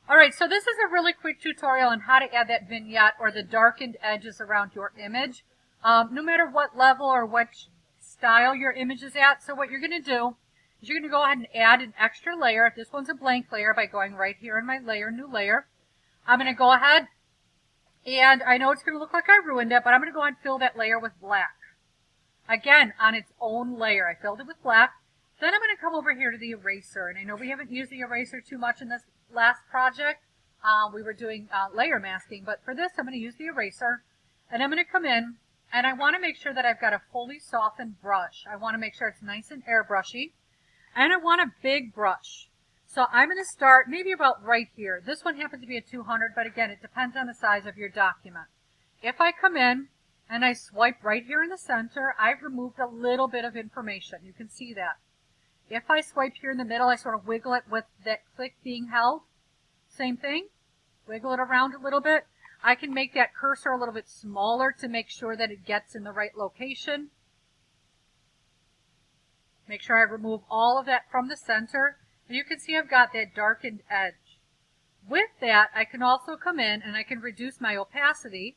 Alright, so this is a really quick tutorial on how to add that vignette or the darkened edges around your image, no matter what level or what style your image is at. So what you're going to do is you're going to go ahead and add an extra layer. This one's a blank layer by going right here in my layer, new layer. I'm going to go ahead and I know it's going to look like I ruined it, but I'm going to go ahead and fill that layer with black. Again, on its own layer, I filled it with black. Then I'm going to come over here to the eraser, and I know we haven't used the eraser too much in this last project. We were doing layer masking, but for this I'm going to use the eraser, and I'm going to come in, and I want to make sure that I've got a fully softened brush. I want to make sure it's nice and airbrushy, and I want a big brush. So I'm going to start maybe about right here. This one happens to be a 200, but again, it depends on the size of your document. If I come in and I swipe right here in the center, I've removed a little bit of information. You can see that. If I swipe here in the middle, I sort of wiggle it with that click being held. Same thing. Wiggle it around a little bit. I can make that cursor a little bit smaller to make sure that it gets in the right location. Make sure I remove all of that from the center. And you can see I've got that darkened edge. With that, I can also come in and I can reduce my opacity.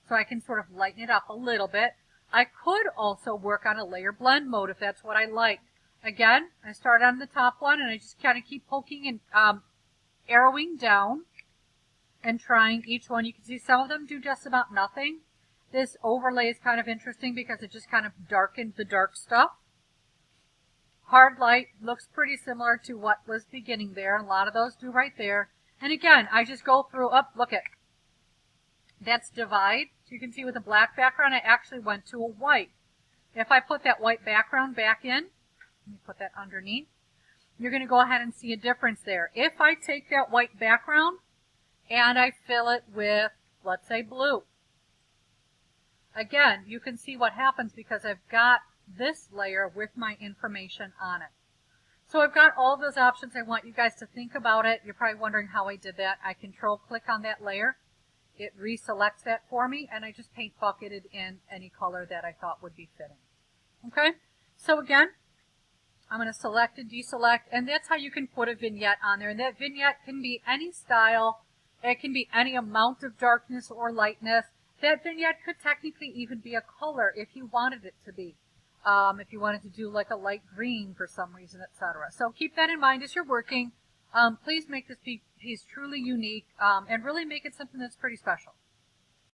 So I can sort of lighten it up a little bit. I could also work on a layer blend mode if that's what I like. Again, I start on the top one and I just kind of keep poking and arrowing down and trying each one. You can see some of them do just about nothing. This overlay is kind of interesting because it just kind of darkened the dark stuff. Hard light looks pretty similar to what was beginning there. A lot of those do right there. And again, I just go through, look at, that's divide. So you can see with a black background, I actually went to a white. If I put that white background back in, let me put that underneath, you're going to go ahead and see a difference there. If I take that white background and I fill it with, let's say, blue, again, you can see what happens because I've got this layer with my information on it. So I've got all those options. I want you guys to think about it. You're probably wondering how I did that. I control click on that layer. It reselects that for me, and I just paint bucketed in any color that I thought would be fitting. Okay, so again, I'm going to select and deselect, and that's how you can put a vignette on there. And that vignette can be any style. It can be any amount of darkness or lightness. That vignette could technically even be a color if you wanted it to be. If you wanted to do like a light green for some reason, etc. So keep that in mind as you're working. Please make this piece truly unique and really make it something that's pretty special.